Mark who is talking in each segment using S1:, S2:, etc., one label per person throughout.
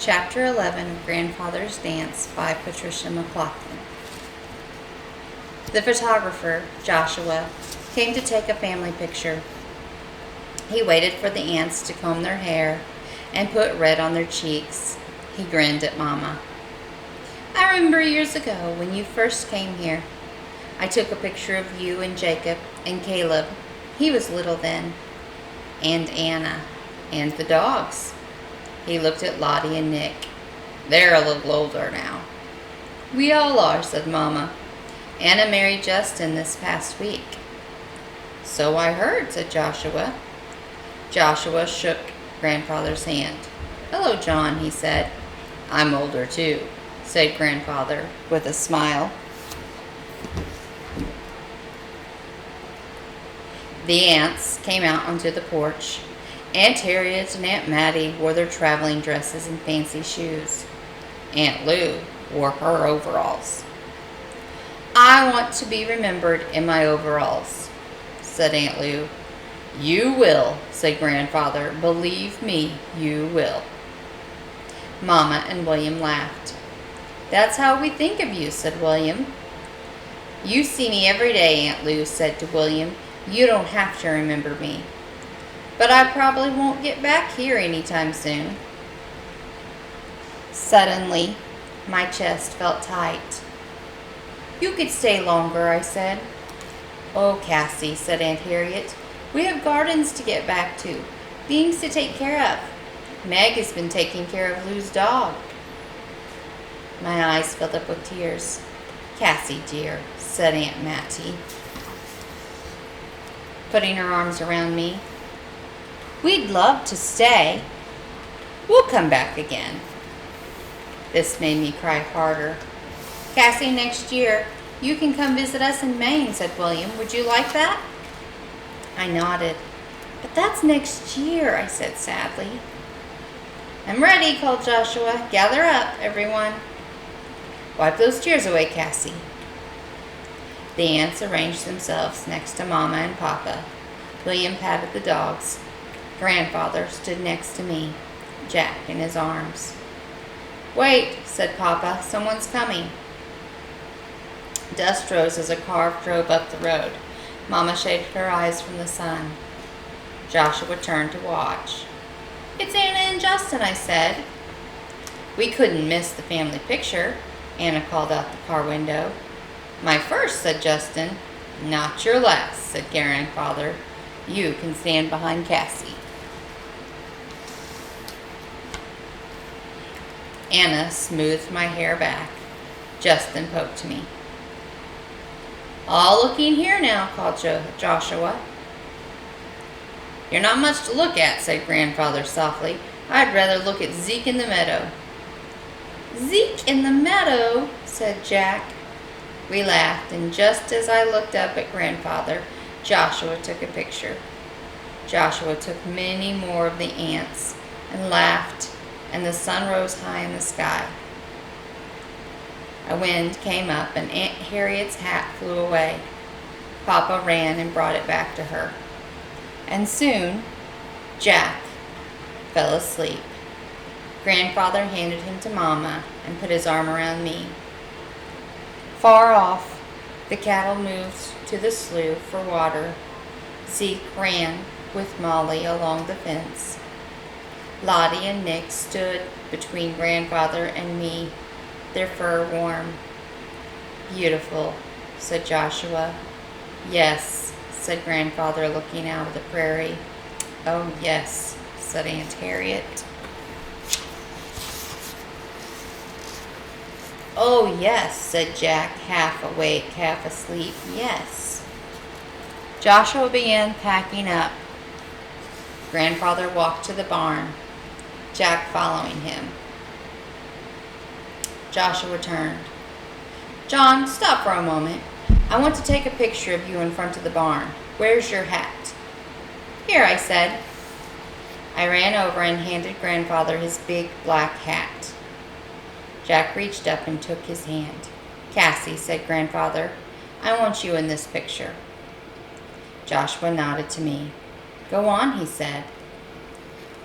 S1: Chapter 11 of Grandfather's Dance by Patricia MacLachlan. The photographer, Joshua, came to take a family picture. He waited for the aunts to comb their hair and put red on their cheeks. He grinned at Mama. I remember years ago when you first came here. I took a picture of you and Jacob and Caleb. He was little then. And Anna. And the dogs. He looked at Lottie and Nick. They're a little older now. We all are, said Mama. Anna married Justin this past week. So I heard, said Joshua. Joshua shook Grandfather's hand. Hello, John, he said. I'm older too, said Grandfather with a smile. The aunts came out onto the porch. Aunt Harriet and Aunt Mattie wore their traveling dresses and fancy shoes. Aunt Lou wore her overalls. I want to be remembered in my overalls, said Aunt Lou. You will, said Grandfather. Believe me, you will. Mama and William laughed. That's how we think of you, said William. You see me every day, Aunt Lou said to William. You don't have to remember me. But I probably won't get back here anytime soon. Suddenly, my chest felt tight. You could stay longer, I said. Oh, Cassie, said Aunt Harriet. We have gardens to get back to, things to take care of. Meg has been taking care of Lou's dog. My eyes filled up with tears. Cassie, dear, said Aunt Mattie, putting her arms around me. We'd love to stay. We'll come back again. This made me cry harder. Cassie, next year, you can come visit us in Maine, said William. Would you like that? I nodded. But that's next year, I said sadly. I'm ready, called Joshua. Gather up, everyone. Wipe those tears away, Cassie. The aunts arranged themselves next to Mama and Papa. William patted the dogs. Grandfather stood next to me, Jack in his arms. Wait, said Papa, someone's coming. Dust rose as a car drove up the road. Mama shaded her eyes from the sun. Joshua turned to watch. It's Anna and Justin, I said. We couldn't miss the family picture, Anna called out the car window. My first, said Justin. Not your last, said Grandfather. You can stand behind Cassie. Anna smoothed my hair back. Justin poked me. All looking here now, called Joshua. You're not much to look at, said Grandfather softly. I'd rather look at Zeke in the meadow. Zeke in the meadow, said Jack. We laughed, and just as I looked up at Grandfather, Joshua took a picture. Joshua took many more of the aunts and laughed, and the sun rose high in the sky. A wind came up, and Aunt Harriet's hat flew away. Papa ran and brought it back to her. And soon, Jack fell asleep. Grandfather handed him to Mama and put his arm around me. Far off, the cattle moved to the slough for water. Zeke ran with Molly along the fence. Lottie and Nick stood between Grandfather and me, their fur warm. Beautiful, said Joshua. Yes, said Grandfather, looking out of the prairie. Oh, yes, said Aunt Harriet. Oh, yes, said Jack, half awake, half asleep. Yes. Joshua began packing up. Grandfather walked to the barn, Jack following him. Joshua turned. John, stop for a moment. I want to take a picture of you in front of the barn. Where's your hat? Here, I said. I ran over and handed Grandfather his big black hat. Jack reached up and took his hand. Cassie, said Grandfather, I want you in this picture. Joshua nodded to me. Go on, he said.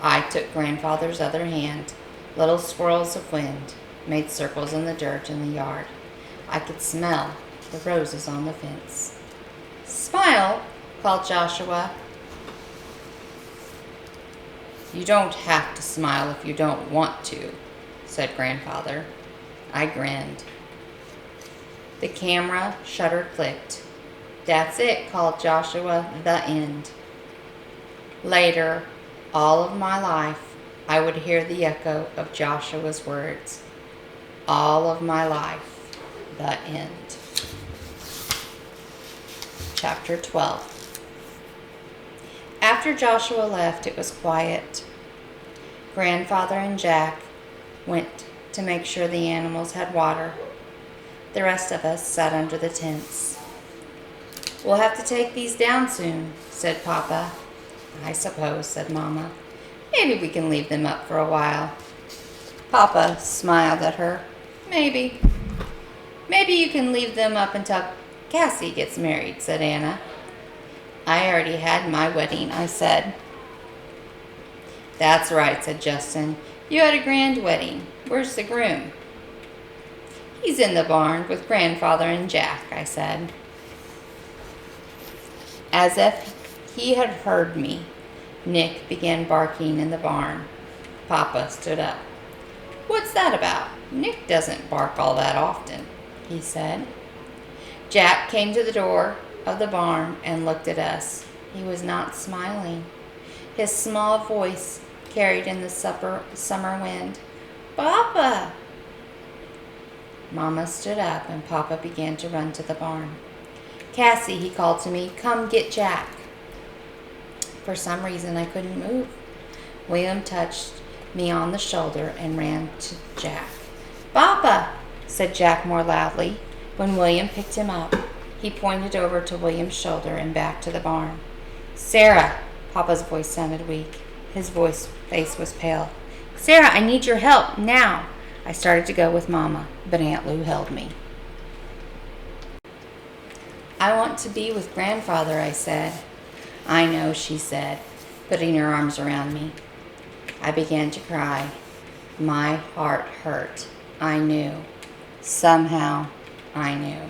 S1: I took Grandfather's other hand. Little swirls of wind made circles in the dirt in the yard. I could smell the roses on the fence. "Smile," called Joshua. "You don't have to smile if you don't want to," said Grandfather. I grinned. The camera shutter clicked. "That's it," called Joshua. "The end." Later, all of my life, I would hear the echo of Joshua's words. All of my life, the end. Chapter 12. After Joshua left, it was quiet. Grandfather and Jack went to make sure the animals had water. The rest of us sat under the tents. "We'll have to take these down soon," said Papa. "I suppose," said Mama. "Maybe we can leave them up for a while." Papa smiled at her. Maybe. "Maybe you can leave them up until Cassie gets married," said Anna. "I already had my wedding," I said. "That's right," said Justin. "You had a grand wedding. Where's the groom?" "He's in the barn with Grandfather and Jack," I said. As if he had heard me, Nick began barking in the barn. Papa stood up. "What's that about? Nick doesn't bark all that often," he said. Jack came to the door of the barn and looked at us. He was not smiling. His small voice carried in the summer wind. "Papa!" Mama stood up and Papa began to run to the barn. "Cassie," he called to me, "come get Jack." For some reason I couldn't move. William touched me on the shoulder and ran to Jack. "Papa!" said Jack more loudly. When William picked him up, he pointed over to William's shoulder and back to the barn. "Sarah!" Papa's voice sounded weak. His face was pale. "Sarah, I need your help, now!" I started to go with Mama, but Aunt Lou held me. "I want to be with Grandfather," I said. "I know," she said, putting her arms around me. I began to cry. My heart hurt. I knew. Somehow, I knew.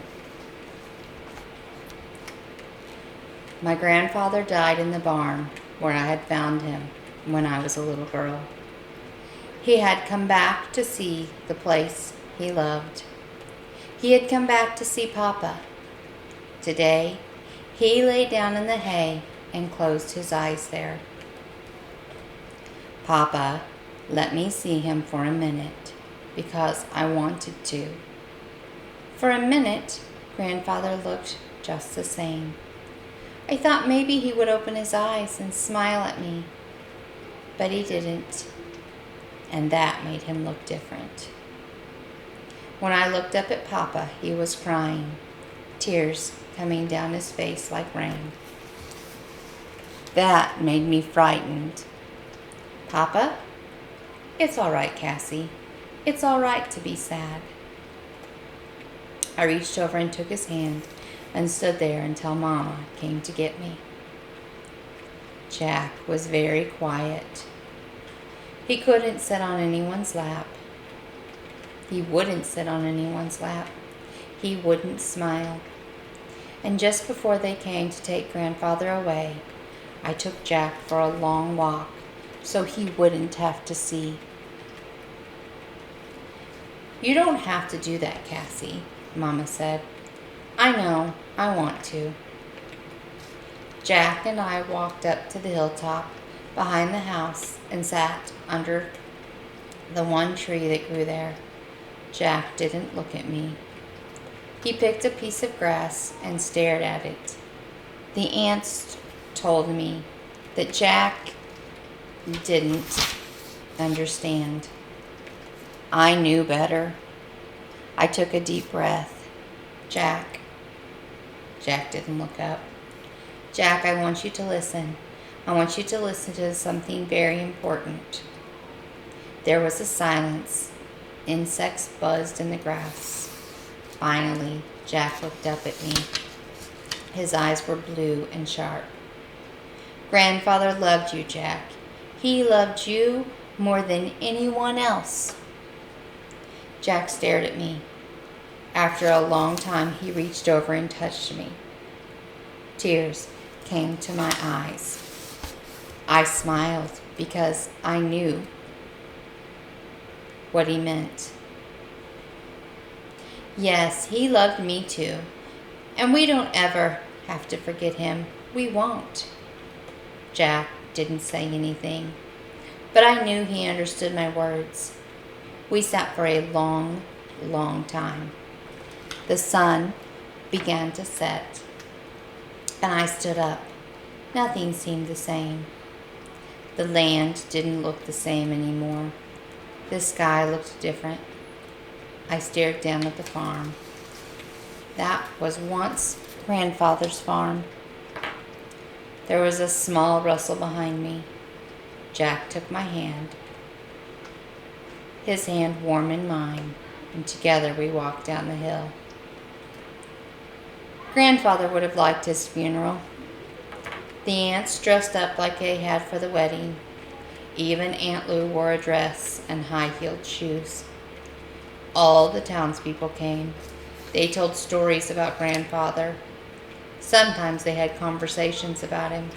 S1: My grandfather died in the barn where I had found him when I was a little girl. He had come back to see the place he loved. He had come back to see Papa. Today, he lay down in the hay and closed his eyes there. Papa let me see him for a minute because I wanted to. For a minute, Grandfather looked just the same. I thought maybe he would open his eyes and smile at me, but he didn't, and that made him look different. When I looked up at Papa, he was crying, tears coming down his face like rain. That made me frightened. "Papa?" "It's all right, Cassie. It's all right to be sad." I reached over and took his hand and stood there until Mama came to get me. Jack was very quiet. He couldn't sit on anyone's lap. He wouldn't sit on anyone's lap. He wouldn't smile. And just before they came to take Grandfather away, I took Jack for a long walk so he wouldn't have to see. "You don't have to do that, Cassie," Mama said. "I know, I want to." Jack and I walked up to the hilltop behind the house and sat under the one tree that grew there. Jack didn't look at me. He picked a piece of grass and stared at it. The ants told me that Jack didn't understand. I knew better. I took a deep breath. Jack didn't look up. "Jack, I want you to listen. I want you to listen to something very important." There was a silence. Insects buzzed in the grass. Finally, Jack looked up at me. His eyes were blue and sharp. "Grandfather loved you, Jack. He loved you more than anyone else. Jack stared at me. After a long time, he reached over and touched me. Tears came to my eyes. I smiled because I knew what he meant. Yes, he loved me too, and we don't ever have to forget him. We won't. Jack didn't say anything, but I knew he understood my words. We sat for a long, long time. The sun began to set, and I stood up. Nothing seemed the same. The land didn't look the same anymore. The sky looked different. I stared down at the farm. That was once Grandfather's farm. There was a small rustle behind me. Jack took my hand, his hand warm in mine, and together we walked down the hill. Grandfather would have liked his funeral. The aunts dressed up like they had for the wedding. Even Aunt Lou wore a dress and high-heeled shoes. All the townspeople came. They told stories about Grandfather. Sometimes they had conversations about him.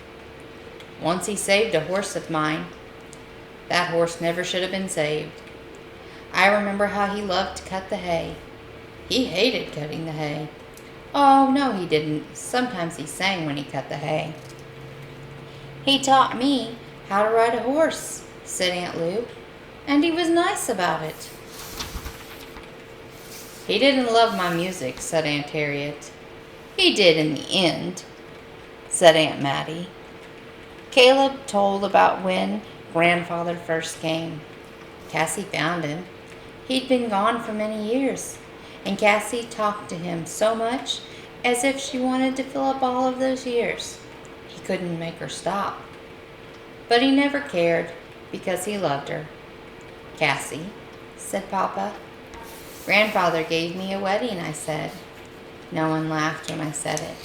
S1: Once he saved a horse of mine. That horse never should have been saved. I remember how he loved to cut the hay. He hated cutting the hay. Oh, no, he didn't. Sometimes he sang when he cut the hay. He taught me how to ride a horse, said Aunt Lou, and he was nice about it. He didn't love my music, said Aunt Harriet. He did in the end, said Aunt Mattie. Caleb told about when Grandfather first came. Cassie found him. He'd been gone for many years, and Cassie talked to him so much as if she wanted to fill up all of those years. He couldn't make her stop. But he never cared because he loved her. Cassie, said Papa. Grandfather gave me a wedding, I said. No one laughed when I said it.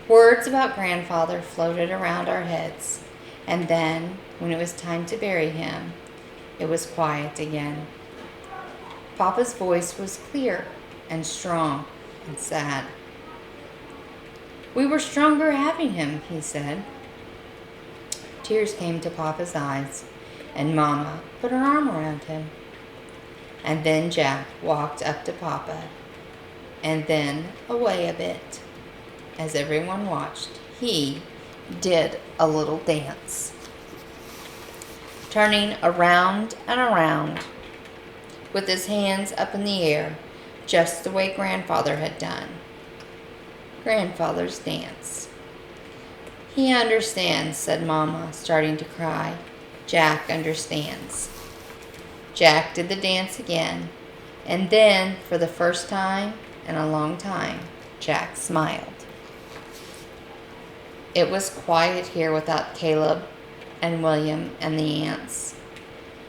S1: Words about Grandfather floated around our heads, and then, when it was time to bury him, it was quiet again. Papa's voice was clear and strong and sad. We were stronger having him, he said. Tears came to Papa's eyes, and Mama put her arm around him. And then Jack walked up to Papa, and then away a bit. As everyone watched, he did a little dance, turning around and around with his hands up in the air, just the way Grandfather had done. Grandfather's dance. He understands, said Mama, starting to cry. Jack understands. Jack did the dance again, and then, for the first time in a long time, Jack smiled. It was quiet here without Caleb and William and the aunts.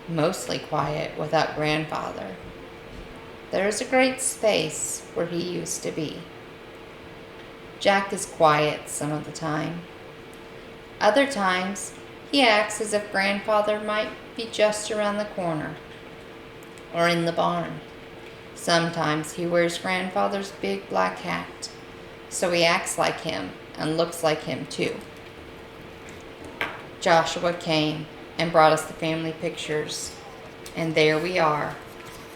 S1: Mostly quiet without Grandfather. There is a great space where he used to be. Jack is quiet some of the time. Other times, he acts as if Grandfather might be just around the corner or in the barn. Sometimes he wears Grandfather's big black hat, so he acts like him and looks like him too. Joshua came and brought us the family pictures, and there we are,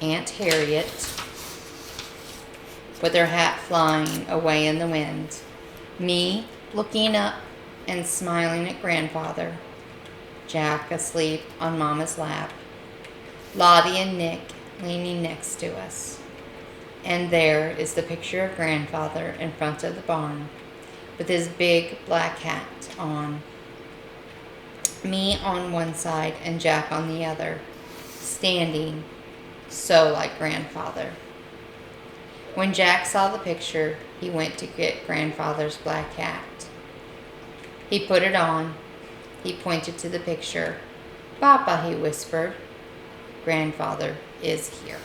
S1: Aunt Harriet with her hat flying away in the wind, me looking up and smiling at Grandfather, Jack asleep on Mama's lap, Lottie and Nick leaning next to us. And there is the picture of Grandfather in front of the barn with his big black hat on. Me on one side and Jack on the other, standing so like Grandfather. When Jack saw the picture, he went to get Grandfather's black hat. He put it on. He pointed to the picture. Papa, he whispered, Grandfather is here.